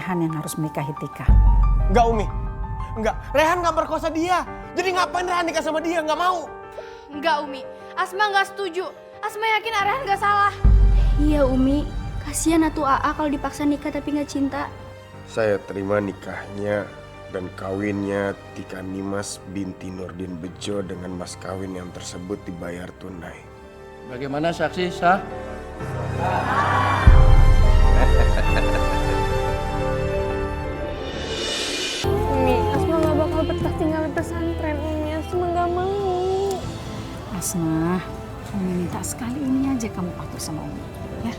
Rehan yang harus menikahi Tika. Enggak Umi, enggak. Rehan gak perkosa dia. Jadi ngapain Rehan nikah sama dia? Gak mau. Enggak Umi, Asma gak setuju. Asma yakin Rehan gak salah. Iya Umi, kasihan atuh AA kalau dipaksa nikah tapi nggak cinta. Saya terima nikahnya dan kawinnya Tika Nimas binti Nurdin Bejo dengan mas kawin yang tersebut dibayar tunai. Bagaimana saksi sah? Umi, Asma gak bakal betah tinggal di pesantren. Umi, Asma gak mau. Asma, Umi minta sekali ini aja kamu patuh sama Umi. Ya,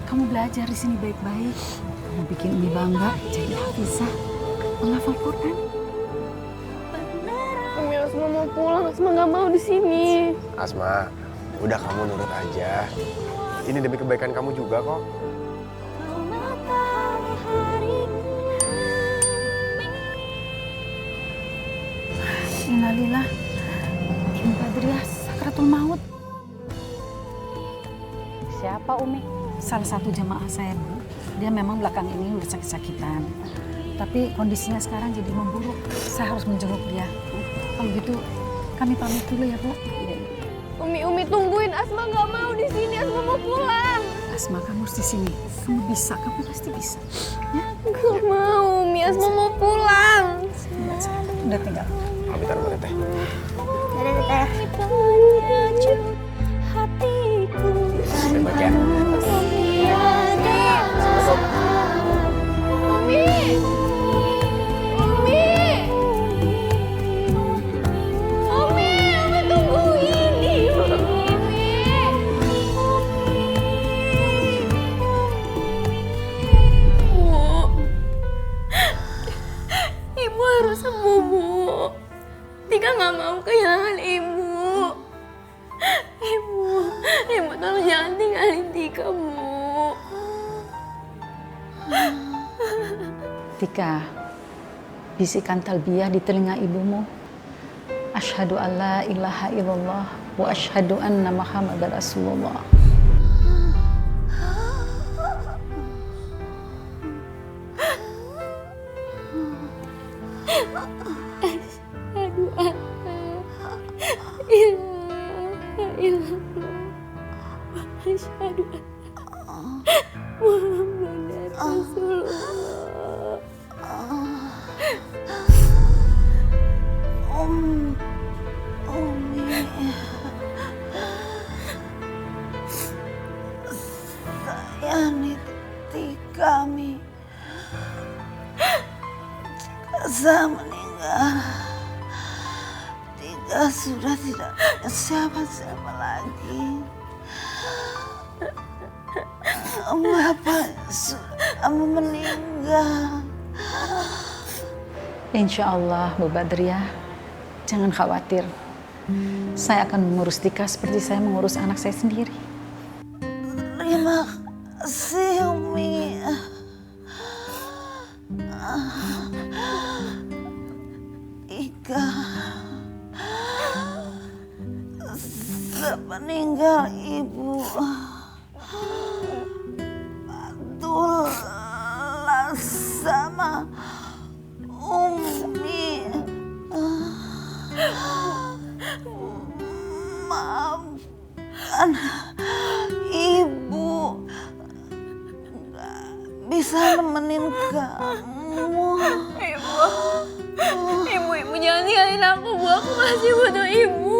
kamu belajar di sini baik-baik. Kamu bikin Umi bangga jadi hafizah, menghafal Quran. Umi, Asma mau pulang. Asma gak mau di sini. Asma, udah kamu nurut aja. Ini demi kebaikan kamu juga kok. Innalillah, Ibu Badriah sakratul maut. Siapa Umi? Salah satu jamaah saya Bu. Dia memang belakang ini udah sakit-sakitan. Tapi kondisinya sekarang jadi memburuk. Saya harus menjenguk dia. Kalau gitu kami pamit dulu ya Bu. Umi tungguin. Asma gak mau di sini. Asma mau pulang. Asma kamu harus di sini. Kamu bisa, kamu pasti bisa. Ya? Gak mau Umi. Asma mau pulang. Udah tinggal. Pamitan sama Teteh. Dadah Teteh. Saya baca. Umi tungguin. Ibu harus sembuh, Bu. Tika gak mau kehilangan Ibu. Ibu tolong jangan tinggalin Tika, Bu. Tika, bisikan talbiyah di telinga ibumu. Asyhadu an la ilaha illallah wa asyhadu anna Muhammadar Rasulullah. Aduh, asyhadu anna Muhammadar Rasulullah. Saya niti kami. Jika saya meninggal, Tika sudah tidak punya siapa-siapa lagi. Bapak sudah meninggal. Insya Allah Bu Badriah, jangan khawatir. Saya akan mengurus Tika seperti saya mengurus anak saya sendiri. Terima kasih Umi. Tika sepeninggal Ibu patuhlah sama Umi. Maafkan Ibu gak bisa nemenin kamu. Ibu jangan tinggalin aku, Bu. Aku masih butuh Ibu.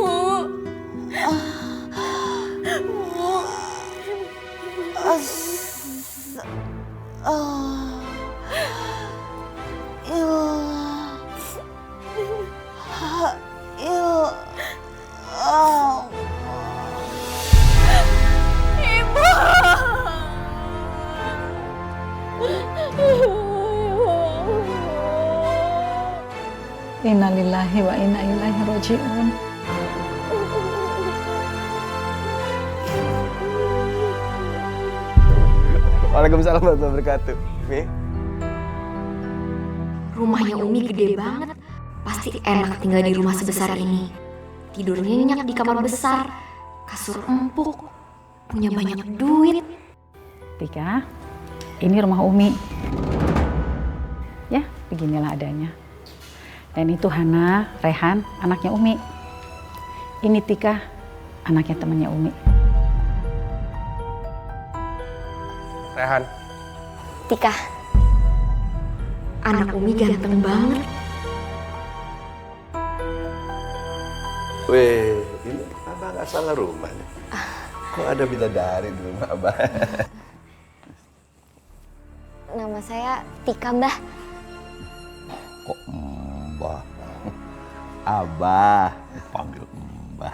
Innalillahi wa inna ilaihi raji'un. Waalaikumsalam warahmatullahi wabarakatuh. Mi? Rumahnya Umi gede banget. Pasti enak tinggal di rumah sebesar ini. Tidurnya nyenyak di kamar besar. Kasur empuk. Punya banyak duit. Tika, ini rumah Umi. Ya, beginilah adanya. Dan itu Hana, Rehan, anaknya Umi. Ini Tika, anaknya temannya Umi. Rehan. Tika, anak Umi ganteng banget. Weh, ini Abah nggak salah rumah nih. Kok ada bidadari di rumah Abah? Nama saya Tika, Mbah. Kok Mbah? Abah, panggil Mbah.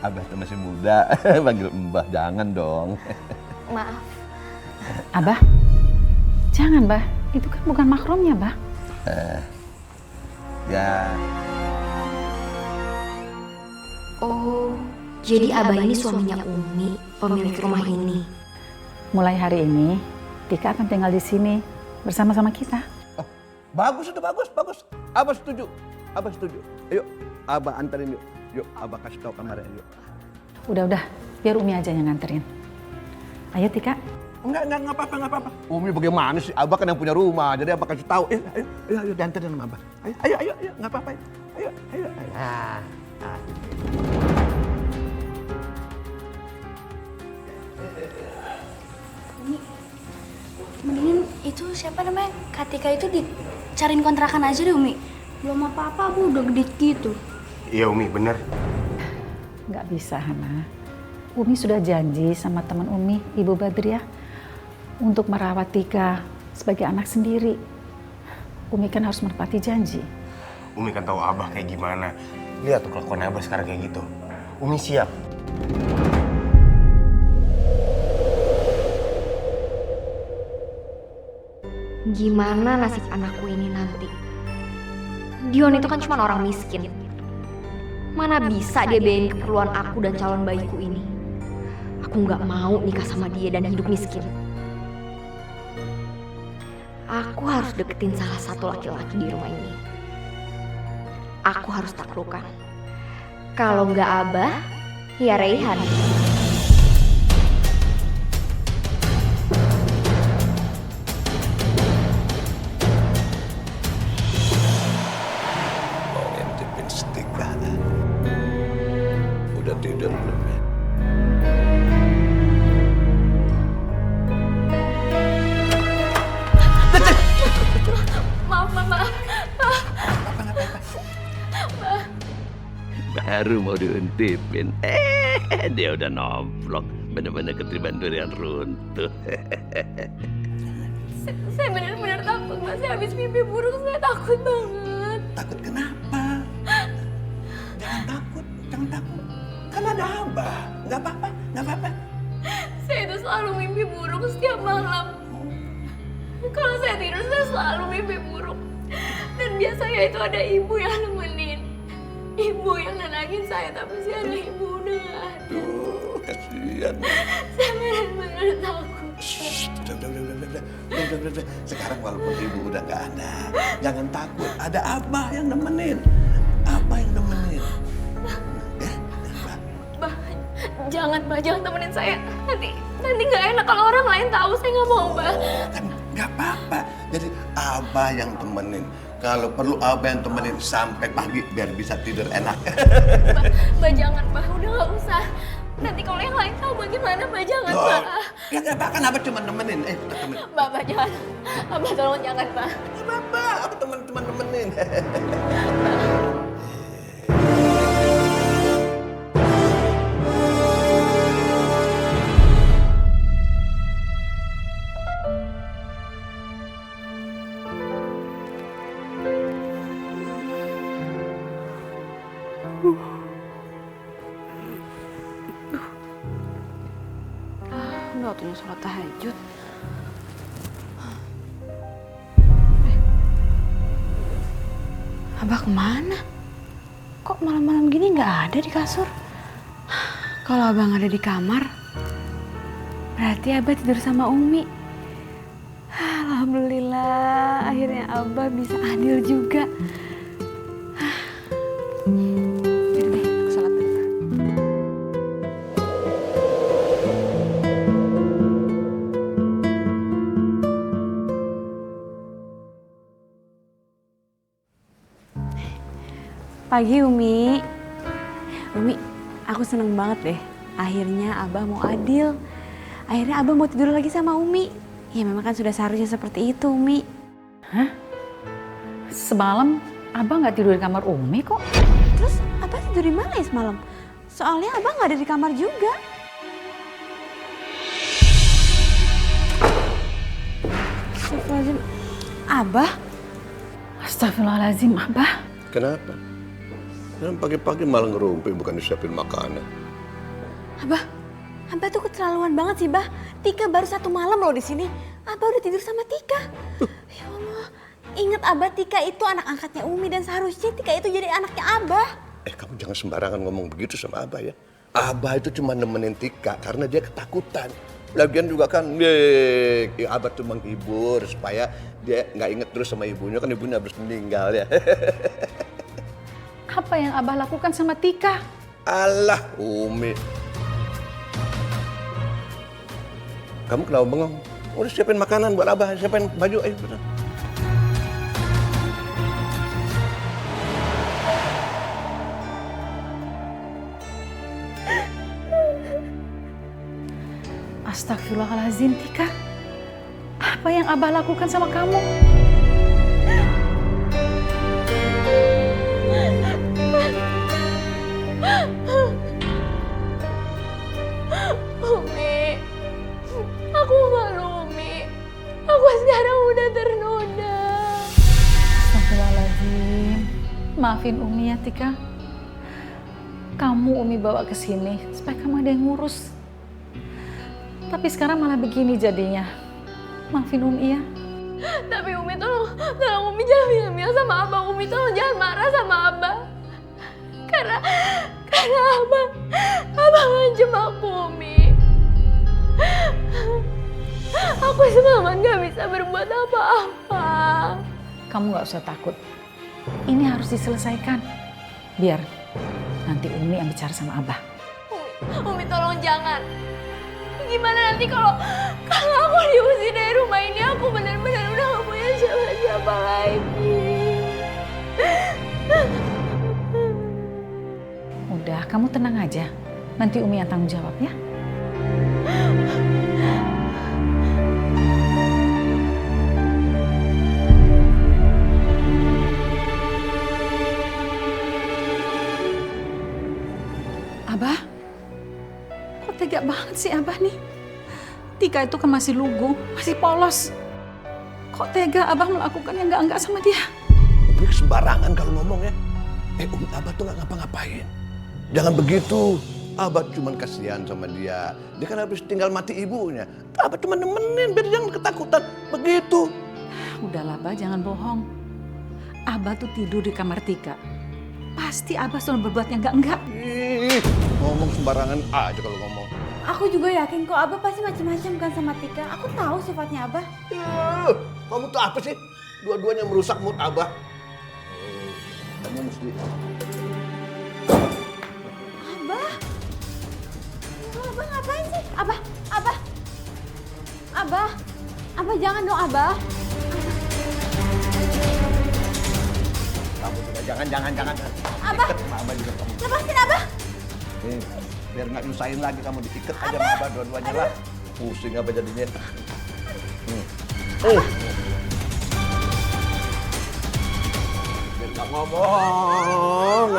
Abah tuh masih muda, panggil Mbah jangan dong. Maaf. Abah, jangan, Bah. Itu kan bukan makromnya, Bah. Ya, Oh, jadi Abah ini suaminya Umi, pemilik rumah ini. Mulai hari ini, Tika akan tinggal di sini bersama-sama kita. bagus itu bagus. Abah setuju. Ayo, Abah anterin yuk. Yuk, Abah kasih tahu kamarnya yuk. Udah, biar Umi aja yang nganterin. Ayo, Tika. Enggak apa-apa. Umi bagaimana sih? Abah kan yang punya rumah, jadi Abah kasih tahu. Ayo, dianterin sama Abah. Ayo, enggak apa-apa. Ayo. Mendingan itu siapa namanya? Katika itu dicariin kontrakan aja deh Umi. Belum apa-apa Bu udah gede gitu. Iya Umi, bener. Nggak bisa, Hana. Umi sudah janji sama teman Umi, Ibu Badriah, untuk merawat Tika sebagai anak sendiri. Umi kan harus menepati janji. Umi kan tahu Abah kayak gimana. Lihat tuh kelakuan Abah sekarang kayak gitu. Umi siap. Gimana nasib anakku ini nanti? Dion itu kan cuma orang miskin. Mana bisa dia biayain keperluan aku dan calon bayiku ini? Aku nggak mau nikah sama dia dan hidup miskin. Aku harus deketin salah satu laki-laki di rumah ini. Aku harus taklukkan. Kalau nggak Abah, ya Raihan. Mau ngintipin setika. Udah tidur belum ya? Maaf. Baru mau diuntipin, dia udah nomplok, bener-bener ketriban durian runtuh. Saya benar-benar takut, Mas. Saya habis mimpi buruk, saya takut banget. Takut kenapa? Jangan takut. Kan ada Abah. Nggak apa-apa. Saya itu selalu mimpi buruk setiap malam. Kalau saya tidur, saya selalu mimpi buruk. Dan biasanya itu ada ibu yang nemenin. Ibu yang nenangin saya, tapi masih ada ibu udah nggak ada. Aduh, kasihan. Saya benar-benar takut. Udah. Sekarang walaupun ibu udah nggak ada, jangan takut. Ada Abah yang nemenin. Ya, Bah, jangan temenin saya. Nanti nggak enak kalau orang lain tahu. Saya nggak mau, Bah. kan nggak apa-apa. Jadi Abah yang temenin. Kalau perlu Abah yang temenin sampai pagi biar bisa tidur enak. Bah, jangan, Bah. Udah nggak usah. Nanti kalau yang lain tahu bagaimana, Bah, jangan, Bah. Ya nggak apa-apa, kan Abah cuma nemenin. Kita temenin. Bah, jangan. Abah tolong jangan, Bah. Nggak apa-apa, Abah cuma nemenin. Udah waktunya sholat tahajud. Abah kemana? Kok malam-malam gini nggak ada di kasur? Kalau abang ada di kamar, berarti abah tidur sama Umi. Alhamdulillah, akhirnya abah bisa adil juga. Yaudah deh, aku sholat dulu. Pagi Umi. Umi, aku seneng banget deh. Akhirnya Abah mau adil. Akhirnya Abah mau tidur lagi sama Umi. Ya memang kan sudah seharusnya seperti itu Umi. Hah? Semalam Abah nggak tidur di kamar Umi kok. Terus Abah tidur di mana ya semalam? Soalnya Abah nggak ada di kamar juga. Astagfirullahaladzim. Abah? Astagfirullahaladzim, Abah. Kenapa? Kenapa pagi-pagi malah ngerumpi bukan disiapin makanan? Abah tuh keterlaluan banget sih, Bah. Tika baru 1 malam loh di sini. Abah udah tidur sama Tika. Ya Allah, ingat Abah, Tika itu anak angkatnya Umi dan seharusnya Tika itu jadi anaknya Abah. Kamu jangan sembarangan ngomong begitu sama Abah ya. Abah itu cuma nemenin Tika karena dia ketakutan. Lagian juga kan, Abah tuh menghibur supaya dia nggak inget terus sama ibunya, kan ibunya harus meninggal ya. Apa yang Abah lakukan sama Tika? Alah, Umi. Kamu kenapa bengong? Udah siapin makanan buat Abah, siapin baju, ayo. Astagfirullahaladzim, Tika. Apa yang Abah lakukan sama kamu? Umi, aku malu Umi. Aku sekarang udah ternoda. Astagfirullahaladzim. Maafin Umi ya, Tika. Kamu Umi bawa ke sini supaya kamu ada yang ngurus. Tapi sekarang malah begini jadinya. Maafin Umi ya. Tapi Umi tolong Umi jangan bilang sama Abah. Umi tolong jangan marah sama Abah. Karena Abah ngancem aku, Umi. Aku semalam gak bisa berbuat apa-apa. Kamu gak usah takut. Ini harus diselesaikan. Biar nanti Umi yang bicara sama Abah. Umi tolong jangan. Gimana nanti kalau aku diusir dari rumah ini, aku benar-benar udah gak punya siapa-siapa lagi. Udah, kamu tenang aja. Nanti Umi yang tanggung jawab ya. Abah, kok tega banget sih Abah nih? Tika itu kan masih lugu, masih polos. Kok tega Abah melakukan yang enggak-enggak sama dia? Umi sembarangan kalau ngomong ya. Umi, Abah tuh gak ngapa-ngapain. Jangan begitu. Abah cuma kasihan sama dia. Dia kan habis tinggal mati ibunya. Abah cuma nemenin biar jangan ketakutan. Begitu. Udahlah Abah, jangan bohong. Abah tuh tidur di kamar Tika. Pasti Abah sudah berbuat yang enggak-enggak. Ngomong sembarangan aja kalau ngomong. Aku juga yakin kok Abah pasti macam-macam kan sama Tika. Aku tahu sifatnya Abah. Kamu tuh apa sih? Dua-duanya merusak mood Abah. Kamu mesti... Abah ngapain sih? Abah jangan dong Abah. Kamu juga jangan. Abah, Abah juga kamu. lepasin Abah. Biar nggak nyusahin lagi kamu, diikat aja sama Abah dua-duanya lah. Pusing Abah jadinya. Biar nggak ngomong.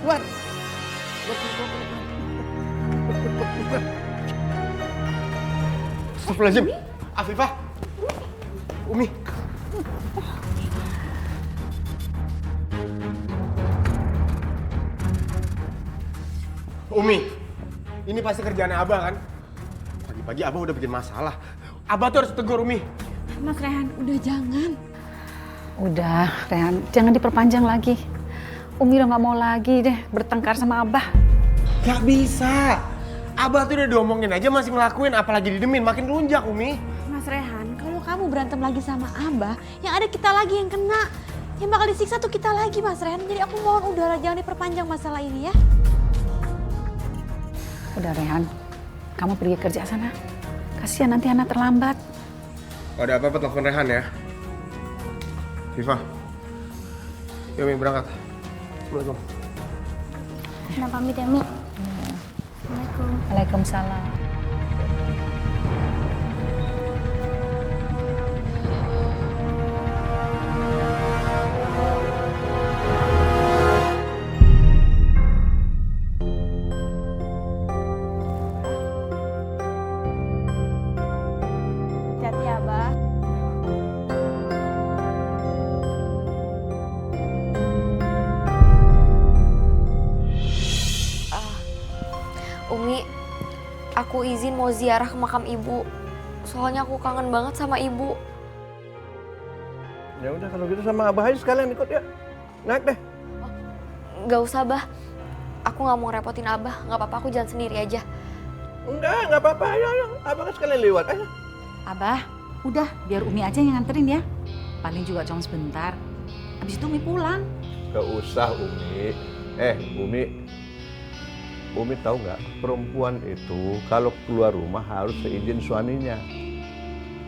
Keluar. Astagfirullahaladzim. Afifah. Umi. Umi, ini pasti kerjaan Abah kan? Pagi-pagi Abah udah bikin masalah. Abah tuh harus tegur Umi. Mas Rehan, udah jangan. Udah, Rehan, jangan diperpanjang lagi. Umi udah gak mau lagi deh bertengkar sama Abah. Gak bisa. Abah tuh udah diomongin aja masih ngelakuin, apalagi didemin, makin lunjak Umi. Mas Rehan, kalau kamu berantem lagi sama Abah, yang ada kita lagi yang kena. Yang bakal disiksa tuh kita lagi Mas Rehan. Jadi aku mohon udahlah jangan diperpanjang masalah ini ya. Udah Rehan, kamu pergi kerja sana. Kasihan nanti anak terlambat. Ada apa-apa telepon Rehan ya. Viva. Yuk Mi berangkat. Assalamualaikum. Nah, pamit ya, Mi. Assalamualaikum. Waalaikumsalam. Hati-hati ya, Abah. Umi, aku izin mau ziarah ke makam ibu. Soalnya aku kangen banget sama ibu. Ya udah kalau gitu sama Abah aja sekalian ikut ya. Naik deh. Gak usah, Bah. Aku gak mau repotin Abah. Gak apa-apa, aku jalan sendiri aja. Enggak apa-apa. Ayo. Abah kan sekalian lewat. Ayo. Abah, udah biar Umi aja yang nganterin ya. Paling juga cuma sebentar. Habis itu Umi pulang. Gak usah Umi. Umi tahu nggak, perempuan itu kalau keluar rumah harus seizin suaminya.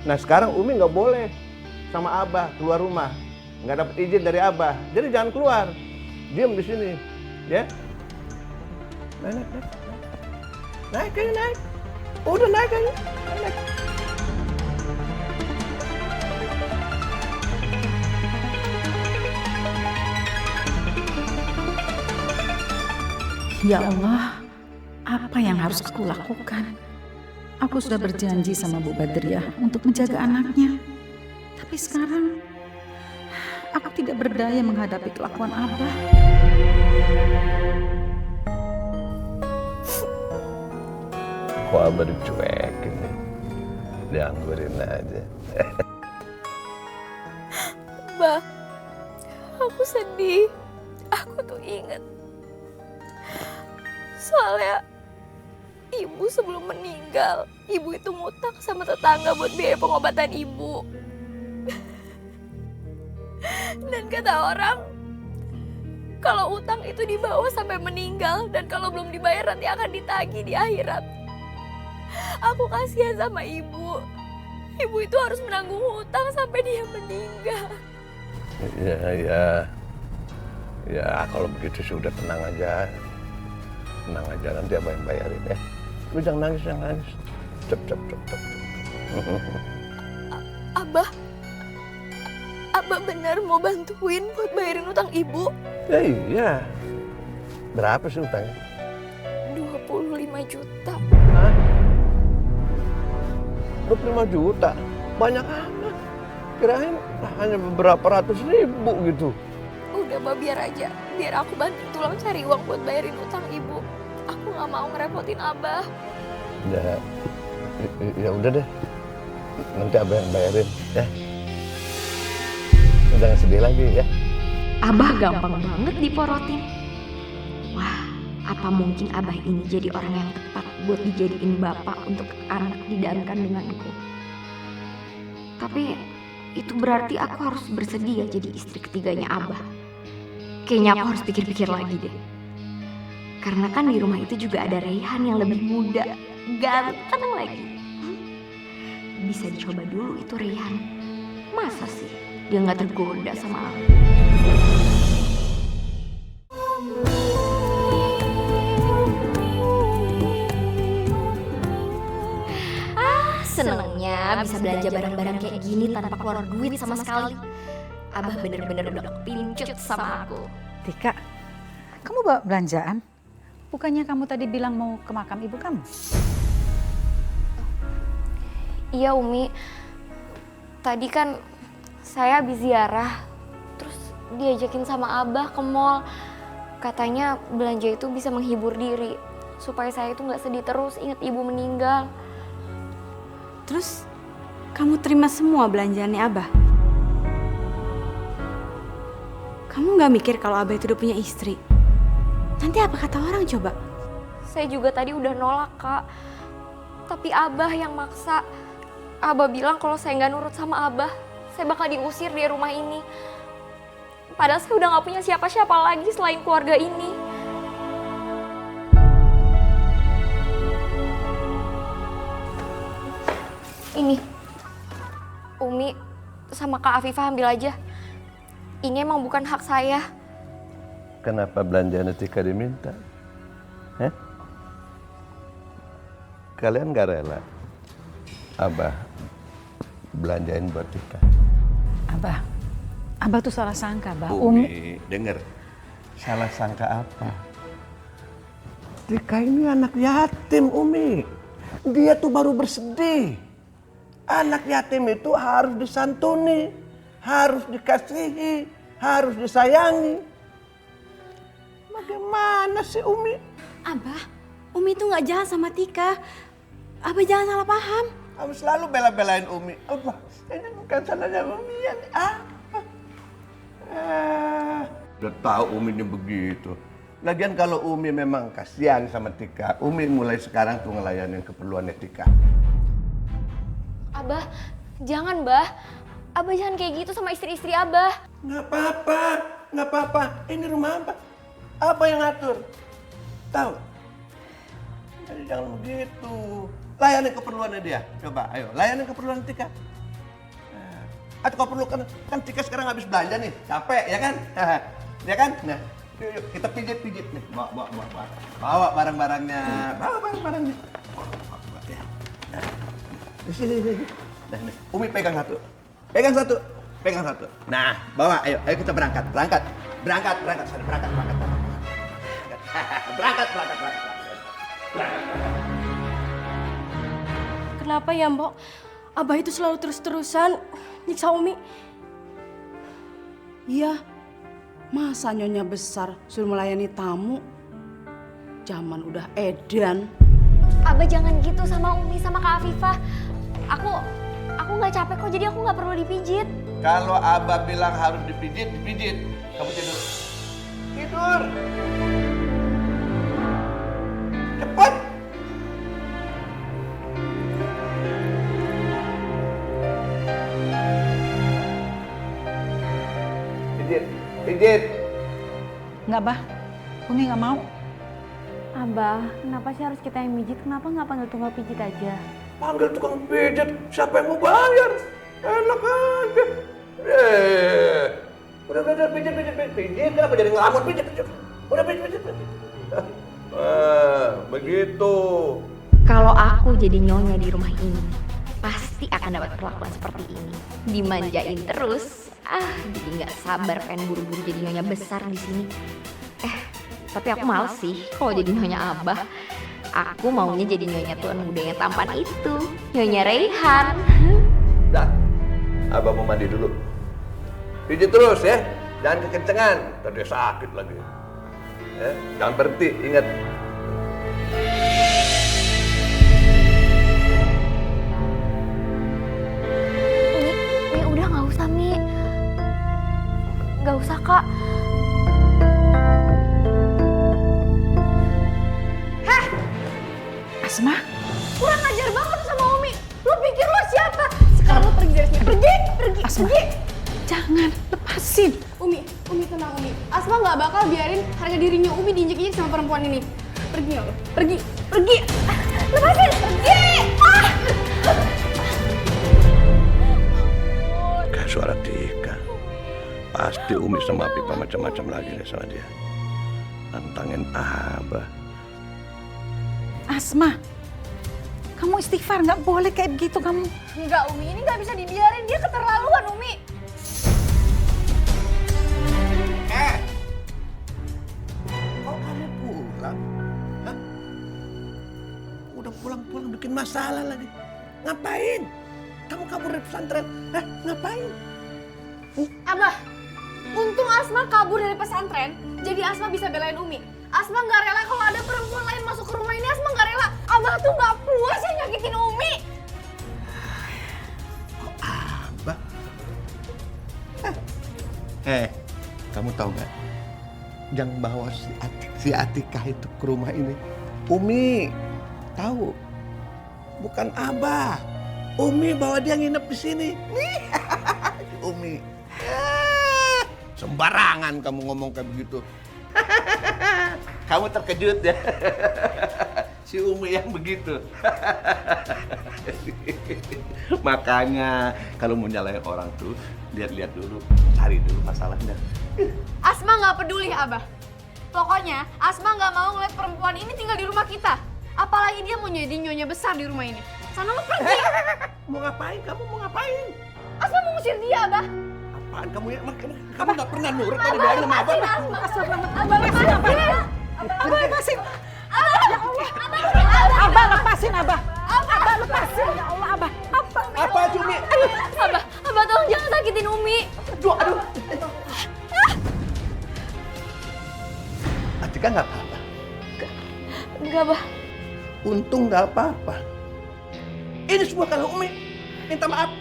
Nah sekarang Umi nggak boleh sama Abah keluar rumah, nggak dapat izin dari Abah. Jadi jangan keluar, diam di sini, ya. Naik aja, naik. Udah naik aja, naik. Ya Allah, apa yang harus aku lakukan? Aku sudah berjanji sama Bu Badriah untuk menjaga anaknya. Tapi sekarang, aku tidak berdaya menghadapi kelakuan Abah. Kok Abah dicuekin nih? Dianggurin aja. Bah, aku sedih. Aku tuh inget. Soalnya ibu sebelum meninggal, ibu itu ngutang sama tetangga buat biaya pengobatan ibu. Dan kata orang, kalau utang itu dibawa sampai meninggal dan kalau belum dibayar nanti akan ditagih di akhirat. Aku kasihan sama ibu. Ibu itu harus menanggung hutang sampai dia meninggal. Ya kalau begitu sudah tenang aja. Tenang aja, nanti Abah yang bayarin ya. Lu jangan nangis. Cep. Abah benar mau bantuin buat bayarin utang ibu? Ya iya. Berapa sih utangnya? 25 juta. Hah? 25 juta? Banyak amat. Kirain hanya beberapa ratus ribu gitu. Udah Mbak, biar aja. Biar aku bantu tulang cari uang buat bayarin utang ibu. Aku gak mau ngerepotin Abah. Ya udah deh. Nanti Abah yang bayarin ya. Jangan sedih lagi ya. Abah gampang banget diporotin. Wah, apa mungkin Abah ini jadi orang yang tepat buat dijadiin bapak untuk anak didankan denganku. Tapi itu berarti aku harus bersedia jadi istri ketiganya Abah. Kayaknya aku harus pikir-pikir lagi deh. Karena kan di rumah itu juga ada Reyhan yang lebih muda, ganteng lagi. Bisa dicoba dulu itu Reyhan. Masa sih dia gak tergoda sama aku? Senengnya bisa belanja barang-barang kayak gini tanpa keluar duit sama sekali. Abah bener-bener udah kepincut sama aku. Tika, kamu bawa belanjaan? Bukannya kamu tadi bilang mau ke makam ibu kamu? Iya Umi, tadi kan saya habis ziarah, terus diajakin sama Abah ke mall. Katanya belanja itu bisa menghibur diri, supaya saya itu gak sedih terus ingat ibu meninggal. Terus kamu terima semua belanjaannya Abah? Kamu gak mikir kalau Abah itu udah punya istri? Nanti apa kata orang coba? Saya juga tadi udah nolak, Kak. Tapi Abah yang maksa. Abah bilang kalau saya nggak nurut sama Abah, saya bakal diusir dari rumah ini. Padahal saya udah nggak punya siapa-siapa lagi selain keluarga ini. Ini, Umi sama Kak Afifah ambil aja. Ini emang bukan hak saya. Kenapa belanjaan Tika diminta? Hah? Kalian gak rela Abah belanjain buat Tika? Abah tuh salah sangka, Bah. Umi, denger. Salah sangka apa? Tika ini anak yatim, Umi. Dia tuh baru bersedih. Anak yatim itu harus disantuni, harus dikasihi, harus disayangi. Bagaimana sih Umi? Abah, Umi itu nggak jahat sama Tika. Abah jangan salah paham. Kamu selalu bela-belain Umi. Apa? Ini bukan salahnya Umi ya. Udah tahu Uminya begitu. Lagian kalau Umi memang kasihan sama Tika, Umi mulai sekarang tuh ngelayanin keperluannya Tika. Abah, jangan, Bah. Abah jangan kayak gitu sama istri-istri Abah. Nggak apa-apa. Ini rumah Abah. Abah yang atur. Tahu? Jadi jangan begitu. Layani keperluannya dia. Coba, ayo, layani keperluan Tika. Atau kalau perlu kan Tika sekarang habis belanja nih, capek ya kan? Ya kan? Nah, yuk kita pijit nih. Bawa barang-barangnya. Ya. Sini. Nah, nih. Umi pegang satu. Nah, bawa, ayo kita berangkat. Berangkat. Kenapa ya, Mbok? Abah itu selalu terus-terusan nyiksa Umi. Iya, masa nyonya besar suruh melayani tamu? Zaman udah edan. Abah jangan gitu sama Umi sama Kak Afifah. Aku nggak capek kok, jadi aku nggak perlu dipijit. Kalau Abah bilang harus dipijit. Kamu tidur. Cepat. Pijit. Nggak, Bah. Umi nggak mau. Abah, kenapa sih harus kita yang mijit? Kenapa nggak panggil tunggal pijit aja? Panggil tukang pijit, siapa yang mau bayar? Enak aja. Udah pijit, kenapa jadi ngelamun pijit? Udah pijit. Begitu. Kalau aku jadi nyonya di rumah ini, pasti akan dapat perlakuan seperti ini. Dimanjain terus. Jadi nggak sabar pengen buru-buru jadi nyonya besar di sini. Tapi aku males sih kalau jadi nyonya Abah. Aku maunya jadi nyonya tuan muda yang tampan itu, Nyonya Raihan. Dah, Abah mau mandi dulu. Pijit terus ya, jangan kekencengan, tadi sakit lagi. Ya, jangan berhenti, ingat. Mi, udah nggak usah, Mi. Nggak usah, Kak. Asma? Kurang ajar banget sama Umi. Lu pikir lu siapa? Sekarang lu pergi dari sini. Pergi. Asma, jangan, lepasin. Umi tenang Umi. Asma nggak bakal biarin harga dirinya Umi diinjek-injek sama perempuan ini. Pergi nggak lu? Pergi. Lepasin. Pergi. Kayak suara Tika. Pasti Umi sama Pipa macam-macam lagi nih sama dia. Nantangin Abah. Asma, kamu istighfar, nggak boleh kayak begitu kamu. Enggak Umi, ini nggak bisa dibiarin. Dia keterlaluan Umi. Kok kamu pulang? Hah? Udah pulang bikin masalah lagi. Ngapain? Kamu kabur dari pesantren? Hah? Ngapain? Abah, untung Asma kabur dari pesantren, jadi Asma bisa belain Umi. Asma nggak rela kalau ada perempuan lain masuk ke rumah ini. Asma nggak rela. Abah tuh nggak puas ya nyakitin Umi. Kok Abah? Kamu tahu nggak? Yang bawa si Atikah itu ke rumah ini, Umi. Tahu? Bukan Abah. Umi bawa dia nginep di sini. Umi. Sembarangan kamu ngomong kayak begitu. Kamu terkejut ya. Si Umi yang begitu. Makanya kalau mau nyalain orang tuh, lihat-lihat dulu, cari dulu masalahnya. Asma nggak peduli, Abah. Pokoknya Asma nggak mau ngeliat perempuan ini tinggal di rumah kita. Apalagi dia mau jadi nyonya besar di rumah ini. Sana lo pergi. Mau ngapain? Kamu mau ngapain? Asma mau ngusir dia, Abah. Apaan kamu ya? Kamu nggak pernah nurut pada bilangin sama Abah. Abah lepasin, Abah lepasin. Ya Allah. Abah lepasin, Abah. Abah lepasin. Ya Allah, Abah. Apa Cumi? Abah tolong jangan sakitin Umi. Aduh. Atika nggak apa-apa. Enggak, Abah. Untung nggak apa-apa. Ini semua kalau Umi minta maaf.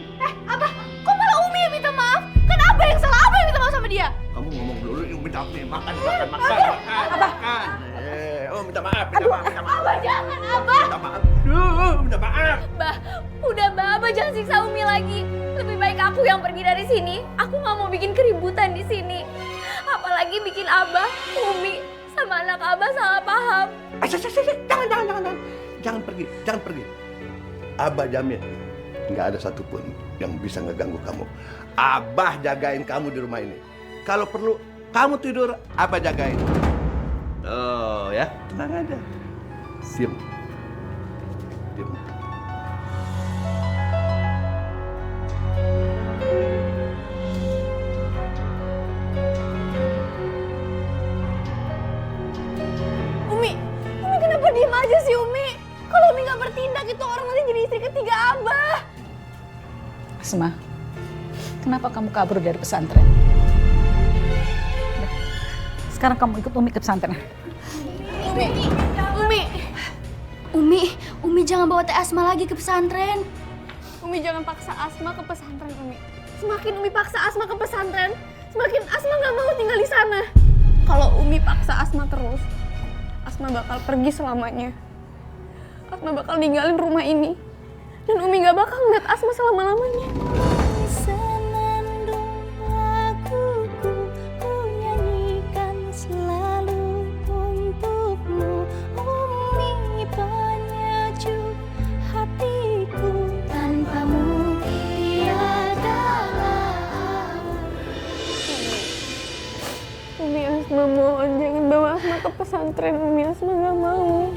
Abah, kok malah Umi yang minta maaf? Kan Abah yang salah, Abah yang minta maaf sama dia. Kamu ngomong dulu yang minta maaf nih. Makan. Minta maaf. Abah jangan, Abah. Minta maaf. Minta maaf. Udah, Abah jangan siksa Umi lagi. Lebih baik aku yang pergi dari sini. Aku nggak mau bikin keributan di sini. Apalagi bikin Abah, Umi, sama anak Abah salah paham. Jangan pergi. Abah jamin nggak ada satupun yang bisa ngeganggu kamu. Abah jagain kamu di rumah ini. Kalau perlu kamu tidur, Abah jagain. Oh ya, tenang aja. Diam. Umi kenapa diem aja sih, Umi? Kalau Umi nggak bertindak, itu orang nanti jadi istri ketiga Abah. Asma, kenapa kamu kabur dari pesantren? Sekarang kamu ikut Umi ke pesantren. Umi jangan bawa Teh Asma lagi ke pesantren. Umi jangan paksa Asma ke pesantren, Umi. Semakin Umi paksa Asma ke pesantren, semakin Asma nggak mau tinggal di sana. Kalau Umi paksa Asma terus, Asma bakal pergi selamanya. Asma bakal ninggalin rumah ini. Dan Umi gak bakal ngeliat Asma selama-lamanya. Senandung laguku, ku nyanyikan selalu untukmu. Umi penyejuk hatiku, tanpamu tiadalah. Umi, Asma mohon jangan bawa Asma ke pesantren. Umi, Asma gak mau.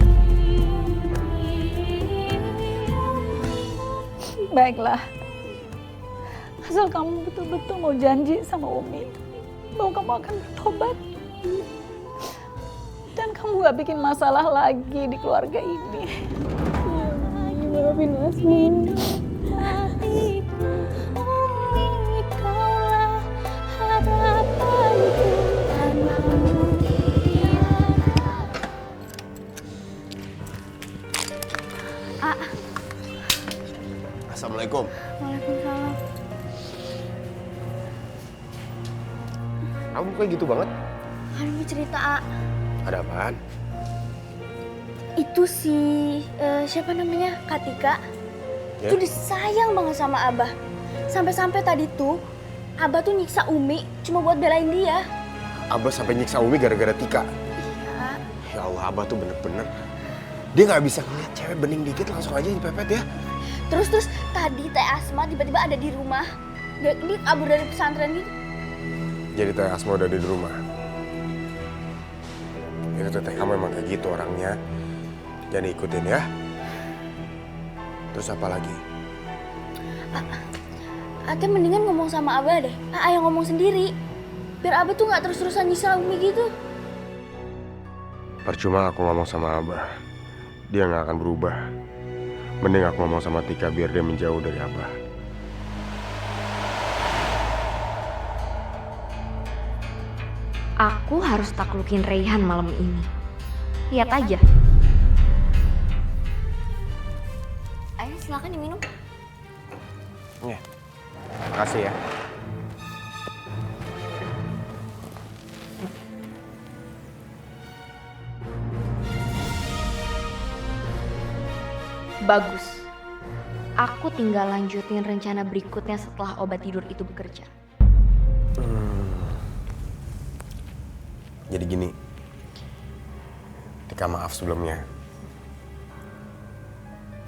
Baiklah, asal kamu betul-betul mau janji sama Umi bahwa kamu akan bertobat dan kamu gak bikin masalah lagi di keluarga ini. Maafin Asma. Hatiku, Umi kaulah harapanku, tanpamu Assalamualaikum. Waalaikumsalam. Kamu kayak gitu banget? Aduh, cerita, A. Ada apaan? Itu si siapa namanya? Katika. Ya? Itu disayang banget sama Abah. Sampai-sampai tadi tuh Abah tuh nyiksa Umi cuma buat belain dia. Abah sampai nyiksa Umi gara-gara Tika. Iya. Ya Allah, Abah tuh bener-bener. Dia nggak bisa ngeliat cewek bening dikit langsung aja dipepet ya. Terus tadi Teh Asma tiba-tiba ada di rumah. Dia kabur dari pesantren gitu. Jadi Teh Asma udah ada di rumah. Itu Teteh kamu emang kayak gitu orangnya. Jangan ikutin ya. Terus apa lagi? Ate mendingan ngomong sama Abah deh. Yang ngomong sendiri. Biar Abah tuh nggak terus-terusan nyiksa Umi gitu. Percuma aku ngomong sama Abah. Dia nggak akan berubah. Mending aku ngomong sama Tika biar dia menjauh dari Abah. Aku harus taklukin Reyhan malam ini. Lihat aja. Ayo silakan diminum. Nih, makasih ya. Bagus. Aku tinggal lanjutin rencana berikutnya setelah obat tidur itu bekerja. Jadi gini, Tika maaf sebelumnya.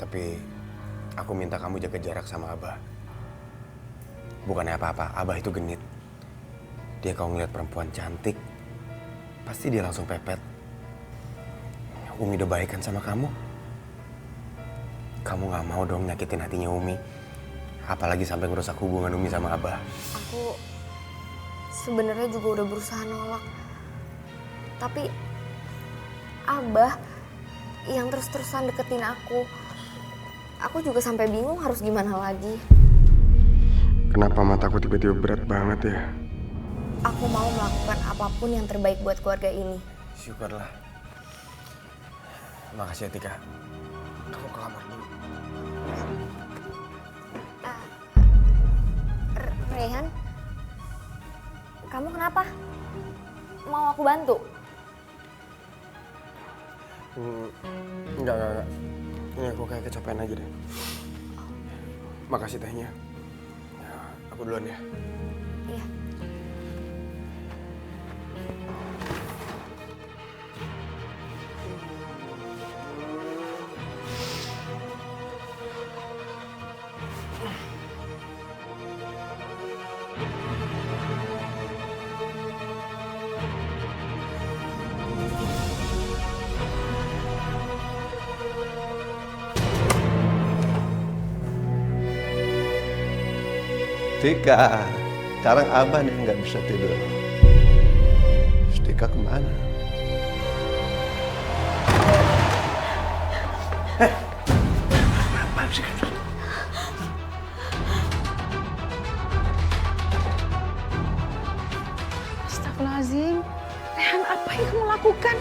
Tapi aku minta kamu jaga jarak sama Abah. Bukannya apa-apa, Abah itu genit. Dia kalau ngeliat perempuan cantik, pasti dia langsung pepet. Umi udah baik kan sama kamu? Kamu gak mau dong nyakitin hatinya Umi. Apalagi sampai ngerusak hubungan Umi sama Abah. Aku sebenarnya juga udah berusaha nolak. Tapi Abah yang terus-terusan deketin aku. Aku juga sampai bingung harus gimana lagi. Kenapa mataku tiba-tiba berat banget ya? Aku mau melakukan apapun yang terbaik buat keluarga ini. Syukurlah. Makasih ya Tika. Kamu ke kamar dulu. Reyhan, kamu kenapa? Mau aku bantu? Enggak. Ini aku kayak kecapean aja deh. Makasih tehnya. Ya, aku duluan ya. Iya. Tika, sekarang Abah nih nggak bisa tidur. Tika kemana? Apaan sih kan? Astagfirullahaladzim. Rehan, apa yang kamu lakukan?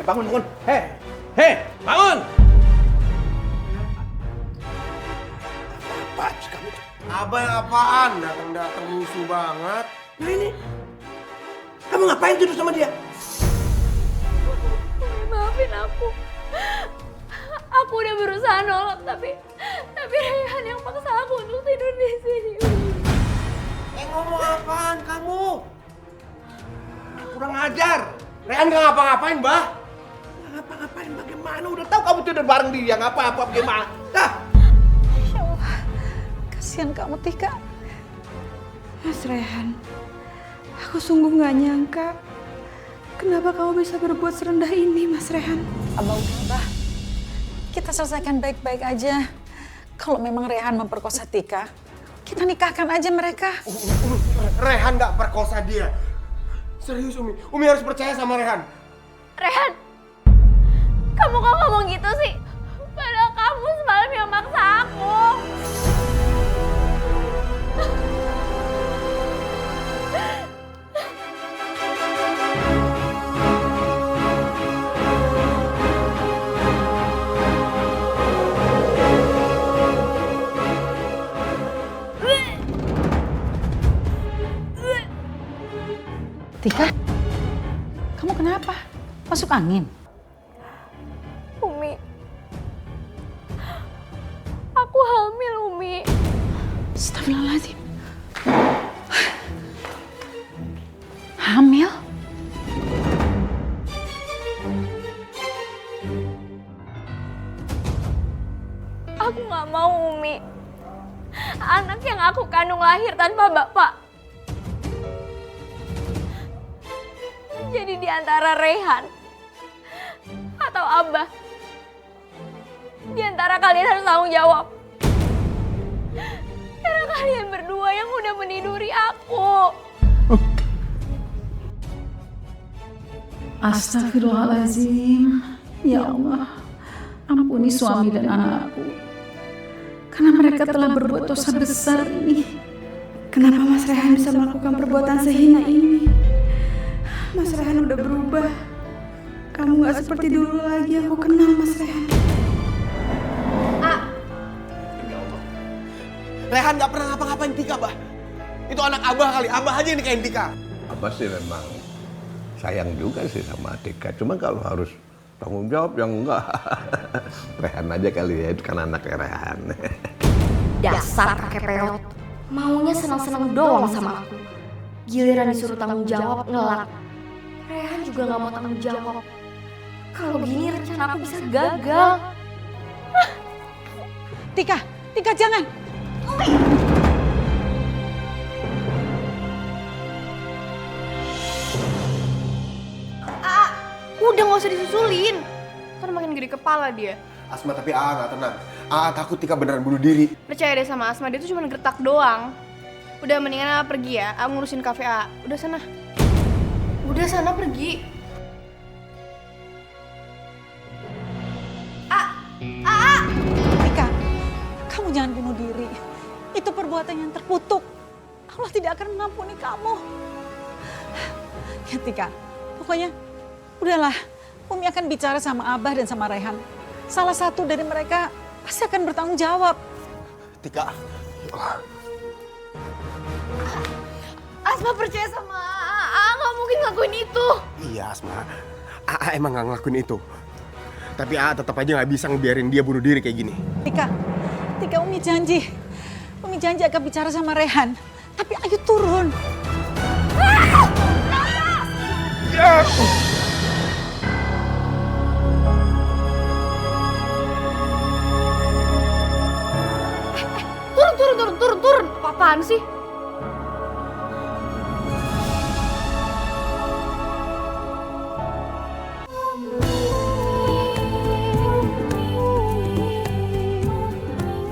Bangun. Hei, bangun! Apaan sih kamu? Abah yang apaan? Datang musuh banget. Nah ini, kamu ngapain tidur sama dia? Maafin aku. Aku udah berusaha nolak, tapi Reyhan yang paksa aku untuk tidur di sini. Ngomong apaan kamu? Kurang ajar. Rehan gak ngapa-ngapain, Bah. Ngapa-ngapain bagaimana? Udah tahu kamu tidur bareng dia, ngapa-apa bagaimana? Dah. Ya Allah, kasihan kamu Tika. Mas Rehan, aku sungguh gak nyangka. Kenapa kamu bisa berbuat serendah ini, Mas Rehan? Abah udah, Abah. Kita selesaikan baik-baik aja. Kalau memang Rehan memperkosa Tika, kita nikahkan aja mereka. Rehan gak perkosa dia. Serius Umi. Umi harus percaya sama Rehan. Rehan, kamu kok ngomong gitu sih? Padahal kamu semalam yang maksa aku. Tika, kamu kenapa? Masuk angin? Umi, aku hamil, Umi. Astagfirullahaladzim. Hamil? Aku gak mau, Umi. Anak yang aku kandung lahir tanpa bapak. Jadi di antara Reyhan atau Abah, di antara kalian harus tanggung jawab. Karena kalian berdua yang udah meniduri aku. Astagfirullahaladzim. Ya Allah, ampuni suami dan anakku. Karena mereka telah berbuat dosa besar ini. Kenapa Mas Rehan bisa melakukan perbuatan sehina ini? Mas Rehan udah berubah. Kamu gak seperti dulu lagi aku kenal Mas Rehan. Rehan gak pernah ngapa-ngapain Tika, Bah. Itu anak Abah kali. Abah aja yang nikahin Tika. Abah sih memang sayang juga sih sama Tika. Cuma kalau harus tanggung jawab yang enggak. Rehan aja kali ya, itu kan anaknya Rehan. Dasar kakek peot. Maunya senang-senang doang sama aku. Giliran disuruh tanggung jawab ngelak. Rehan juga gak mau tanggung jawab. Kalau gini rencana aku bisa gagal. Tika jangan. Udah gak usah disusulin. Ntar makin gede kepala dia. Asma, tapi Aa nggak tenang. Aa takut Tika beneran bunuh diri. Percaya deh sama Asma, dia tuh cuma gertak doang. Udah mendingan Aa pergi ya, Aa ngurusin kafe Aa. Udah sana. Udah sana pergi. Tika, kamu jangan bunuh diri. Itu perbuatan yang terkutuk. Allah tidak akan mengampuni kamu. Ya Tika, pokoknya udahlah. Umi akan bicara sama Abah dan sama Rehan. Salah satu dari mereka pasti akan bertanggung jawab. Tika. Asma percaya sama Aa gak mungkin ngelakuin itu. Iya Asma, Aa emang gak ngelakuin itu. Tapi Aa tetap aja gak bisa ngebiarin dia bunuh diri kayak gini. Tika, Umi janji. Umi janji akan bicara sama Rehan. Tapi ayo turun. Turun. Apaan sih?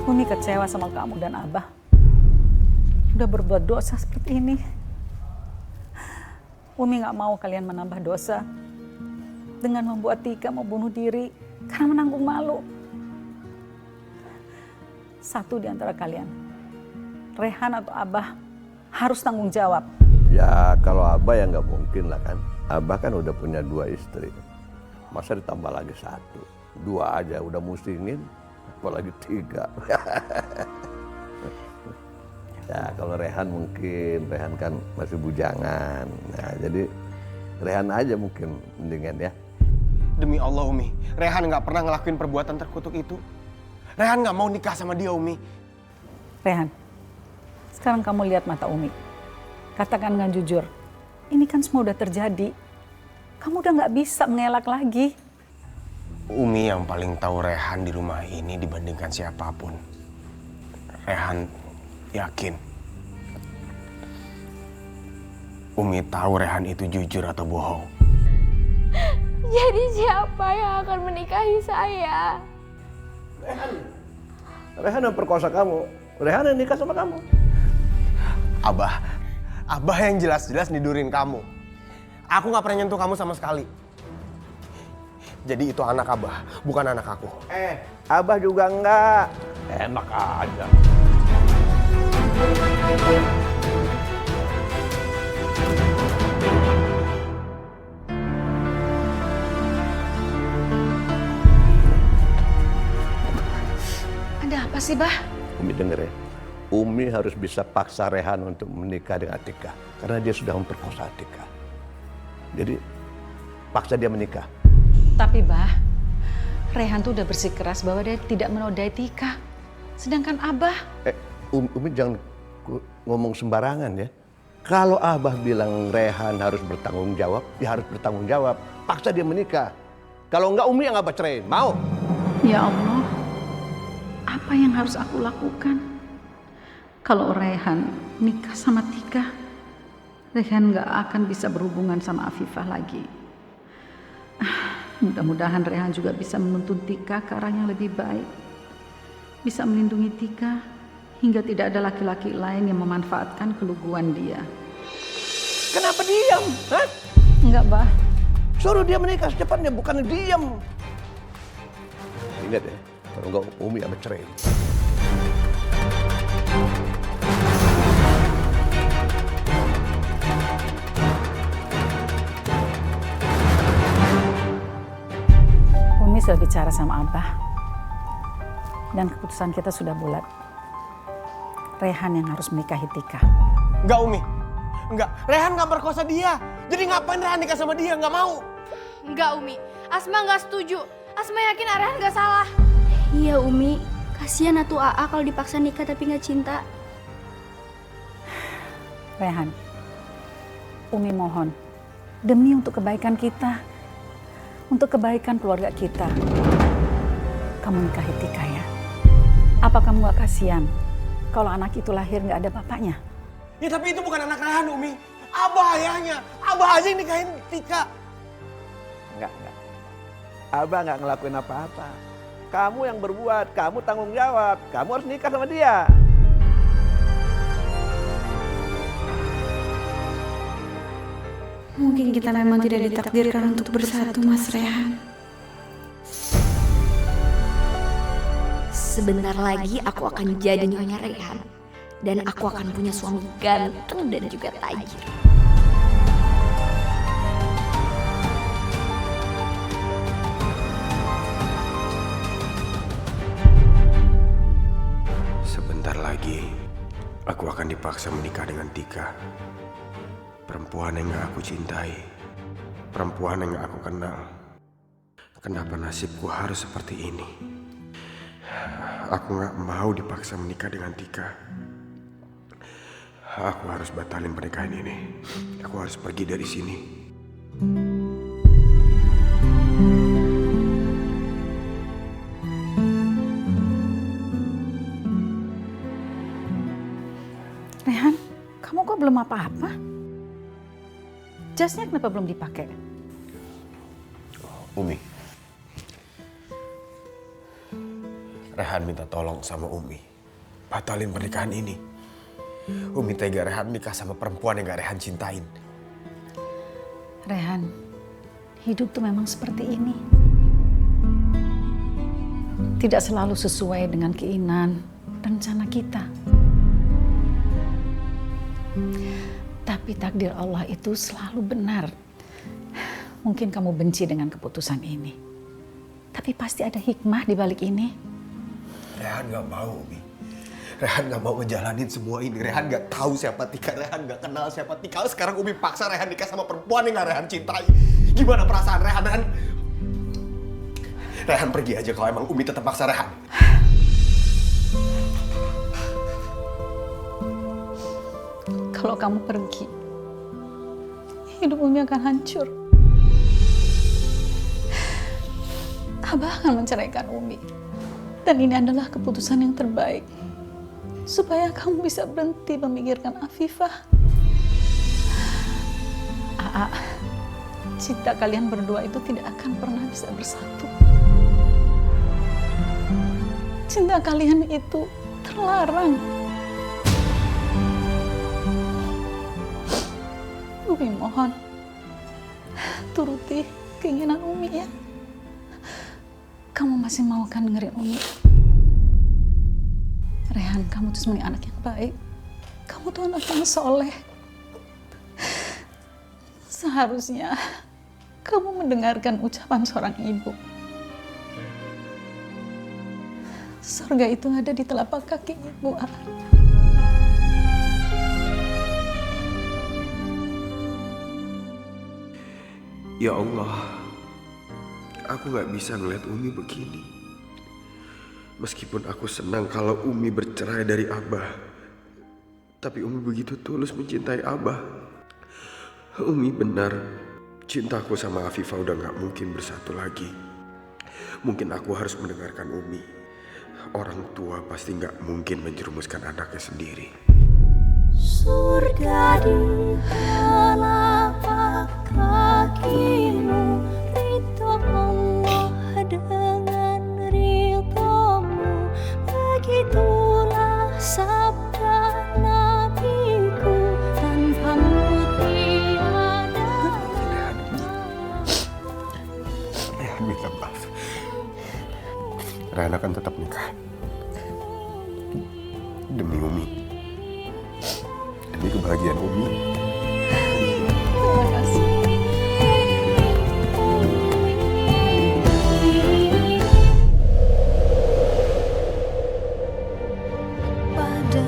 Umi kecewa sama kamu dan Abah. Udah berbuat dosa seperti ini. Umi gak mau kalian menambah dosa dengan membuat Tika mau bunuh diri karena menanggung malu. Satu di antara kalian, Rehan atau Abah, harus tanggung jawab. Ya kalau Abah ya nggak mungkin lah kan. Abah kan udah punya 2 istri. Masa ditambah lagi 1. 2 aja udah musingin, apalagi 3. Ya kalau Rehan mungkin, Rehan kan masih bujangan. Nah jadi Rehan aja mungkin mendingan ya. Demi Allah Umi, Rehan gak pernah ngelakuin perbuatan terkutuk itu. Rehan gak mau nikah sama dia Umi. Rehan, sekarang kamu lihat mata Umi. Katakan dengan jujur, ini kan semua udah terjadi. Kamu udah gak bisa mengelak lagi. Umi yang paling tahu Rehan di rumah ini dibandingkan siapapun. Rehan yakin. Umi tahu Rehan itu jujur atau bohong. Jadi siapa yang akan menikahi saya? Rehan yang perkosa kamu. Rehan yang nikah sama kamu. Abah yang jelas-jelas nidurin kamu. Aku gak pernah nyentuh kamu sama sekali. Jadi itu anak Abah, bukan anak aku. Abah juga enggak. Enak aja. Ada apa sih, Bah? Umi denger ya. Umi harus bisa paksa Rehan untuk menikah dengan Tika. Karena dia sudah memperkosa Tika. Jadi paksa dia menikah. Tapi Bah, Rehan tuh udah bersikeras bahwa dia tidak menodai Tika. Sedangkan Abah... Umi jangan ngomong sembarangan ya. Kalau Abah bilang Rehan harus bertanggung jawab, ya harus bertanggung jawab. Paksa dia menikah. Kalau enggak Umi yang Abah ceraiin. Mau? Ya Allah, apa yang harus aku lakukan? Kalau Rehan nikah sama Tika, Rehan gak akan bisa berhubungan sama Afifah lagi. Mudah-mudahan Rehan juga bisa menuntun Tika ke arah yang lebih baik. Bisa melindungi Tika hingga tidak ada laki-laki lain yang memanfaatkan keluguan dia. Kenapa diam? Hah? Enggak, Bah. Suruh dia menikah secepatnya, bukan diam. Ingat ya, kalau enggak Umi Abah cerai. Umi sudah bicara sama Abah. Dan keputusan kita sudah bulat. Rehan yang harus menikahi Tika. Enggak Umi, enggak. Rehan gak perkosa dia. Jadi ngapain Rehan nikah sama dia? Gak mau. Enggak Umi, Asma gak setuju. Asma yakin Rehan gak salah. Iya Umi, kasihan atuh AA kalau dipaksa nikah tapi gak cinta. Rehan, Umi mohon, demi untuk kebaikan kita, untuk kebaikan keluarga kita, kamu nikahi Tika ya. Apa kamu gak kasihan kalau anak itu lahir gak ada bapaknya? Ya tapi itu bukan anak Rehan, Umi. Abah ayahnya. Abah aja yang nikahin Tika. Enggak. Abah nggak ngelakuin apa-apa. Kamu yang berbuat, kamu tanggung jawab. Kamu harus nikah sama dia. Mungkin kita memang tidak ditakdirkan untuk bersatu, Mas Rehan. Sebentar lagi aku akan jadi Nyonya Rehan. Dan aku akan punya suami ganteng dan juga tajir. Sebentar lagi, aku akan dipaksa menikah dengan Tika. Perempuan yang gak aku cintai. Perempuan yang gak aku kenal. Kenapa nasibku harus seperti ini? Aku gak mau dipaksa menikah dengan Tika. Aku harus batalin pernikahan ini. Aku harus pergi dari sini. Rehan, kamu kok belum apa-apa? Jasnya kenapa belum dipakai? Umi. Rehan minta tolong sama Umi. Batalin pernikahan ini. Umi tega Rehan nikah sama perempuan yang gak Rehan cintain. Rehan, hidup tuh memang seperti ini. Tidak selalu sesuai dengan keinginan, rencana kita. Tapi takdir Allah itu selalu benar. Mungkin kamu benci dengan keputusan ini. Tapi pasti ada hikmah di balik ini. Rehan gak mau, Umi. Rehan gak mau ngejalanin semua ini. Rehan gak tahu siapa Tika. Rehan gak kenal siapa Tika. Sekarang Umi paksa Rehan nikah sama perempuan yang gak Rehan cintai. Gimana perasaan Rehan? Rehan pergi aja kalau emang Umi tetap paksa Rehan. Kalau kamu pergi, hidup Umi akan hancur. Abah akan menceraikan Umi. Dan ini adalah keputusan yang terbaik. Supaya kamu bisa berhenti memikirkan Afifah. Aa, cinta kalian berdua itu tidak akan pernah bisa bersatu. Cinta kalian itu terlarang. Umi mohon, turuti keinginan Umi ya. Kamu masih mau kan dengerin Umi? Rehan, kamu tuh sebenarnya anak yang baik. Kamu tuh anak yang soleh. Seharusnya kamu mendengarkan ucapan seorang ibu. Surga itu ada di telapak kaki ibu. Ya Allah, aku gak bisa ngeliat Umi begini. Meskipun aku senang kalau Umi bercerai dari Abah, tapi Umi begitu tulus mencintai Abah. Umi benar, cintaku sama Afifah udah gak mungkin bersatu lagi. Mungkin aku harus mendengarkan Umi. Orang tua pasti gak mungkin menjerumuskan anaknya sendiri. Surga di telapak kakimu, ridho Allah dengan ridhomu. Begitulah sabda Nabiku, tanpamu tiada. Rehan minta maaf. Rehan akan tetap nikah. Demi Umi. Demi kebahagiaan Umi. Terima kasih. Pada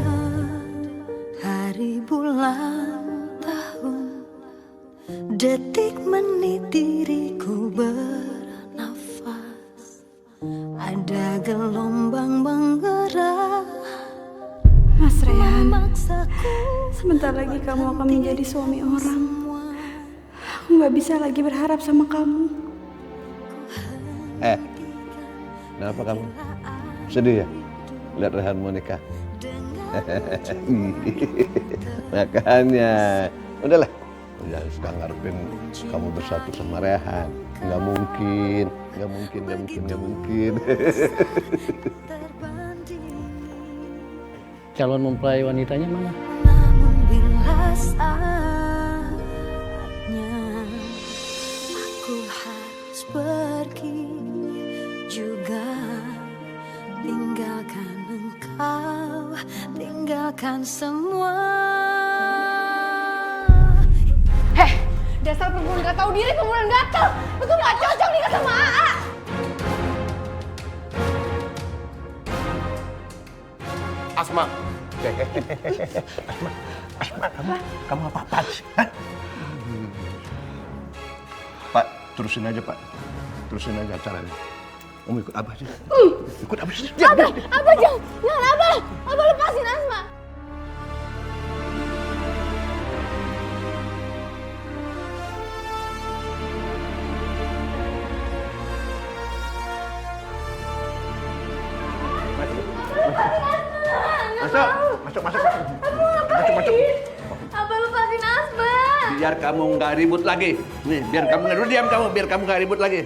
hari bulan tahun, detik menit diriku bernafas. Ada gelombang menggerak. Mas Rehan, sebentar lagi kamu akan menjadi suami orang. Aku gak bisa lagi berharap sama kamu. Kenapa kamu? Sedih ya? lihat Rehan mau nikah. Makanya, udahlah. Jangan suka ngarepin kamu bersatu sama Rehan. Nggak mungkin. Calon mempelai wanitanya mana? Namun bila saatnya aku harus pergi juga, tinggalkan engkau, tinggalkan semua. Heh, dasar perempuan gak tahu diri, perempuan gatel. Lu tuh gak cocok nikah sama AA. Asma. Asma, kamu apa-apaan sih? Hah? Pak, terusin aja Pak. Terusin aja acaranya. Kamu ikut Abah sih. Ikut Abah sih. Abah jangan Abah. Abah lepasin Asma. Masuk. Abah lepasin Asma. Biar kamu nggak ribut lagi. Nih, biar kamu nggak diam kamu, biar kamu nggak ribut lagi.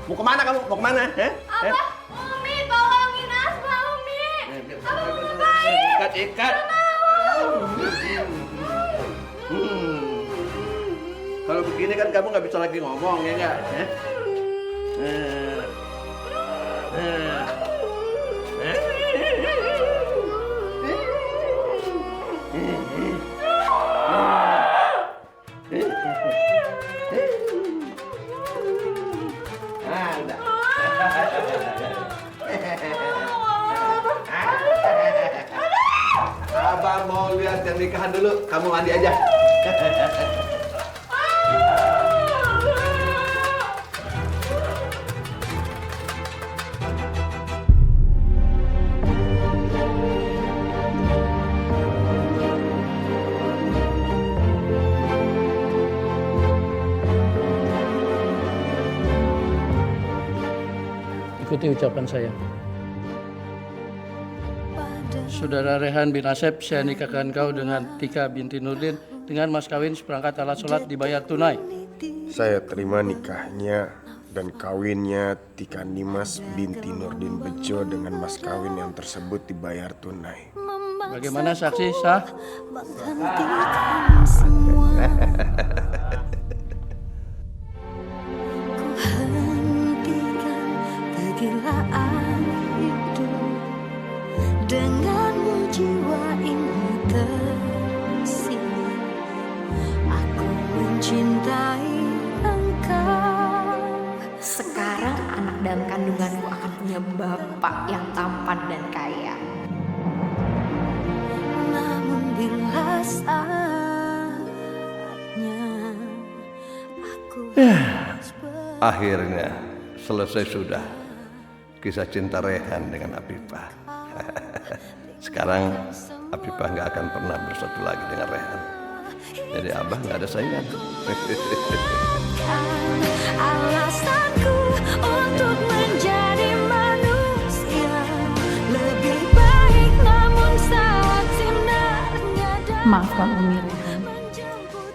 Mau kemana kamu? Mau kemana? Abah, Umi, tolongin Asma, Umi. Abah mau ngapain? Ikat. Kalau begini kan kamu nggak bisa lagi ngomong, ya nggak? Abang mau lihat yang nikahan dulu, kamu mandi aja. Ikuti ucapan saya. Saudara Rehan bin Asep, saya nikahkan kau dengan Tika binti Nurdin dengan mas kawin seperangkat alat sholat dibayar tunai. Saya terima nikahnya dan kawinnya Tika Nimas binti Nurdin Bejo dengan mas kawin yang tersebut dibayar tunai. Bagaimana saksi sah? Menghentikan semua. Ku hentikan kegilaan hidup. Denganmu jiwa ini tersirat. Aku mencintai engkau. Sekarang anak dalam kandunganku akan punya bapak yang tampan dan kaya. Namun bila saatnya aku Akhirnya selesai sudah kisah cinta Rehan dengan Afifah. Sekarang Afifah nggak akan pernah bersatu lagi dengan Rehan. Jadi Abah nggak ada saingan. alasanku untuk menjadi manusia lebih baik, namun saat sinarnya Maafkan Umi Rehan,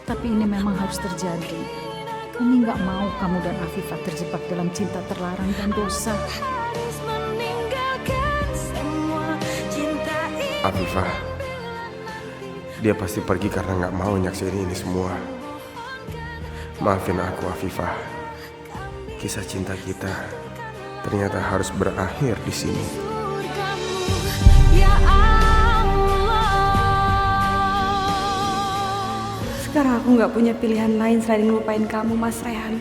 tapi ini memang harus terjadi. Umi nggak mau kamu dan Afifah terjebak dalam cinta terlarang dan dosa. Afifah, dia pasti pergi karena nggak mau nyaksiin ini semua. Maafin aku Afifah, kisah cinta kita ternyata harus berakhir di sini. Ya Allah. Sekarang aku nggak punya pilihan lain selain ngelupain kamu, Mas Rehan.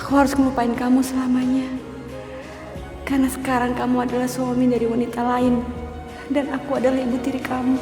Aku harus ngelupain kamu selamanya. Karena sekarang kamu adalah suami dari wanita lain. Dan aku adalah ibu tiri kamu.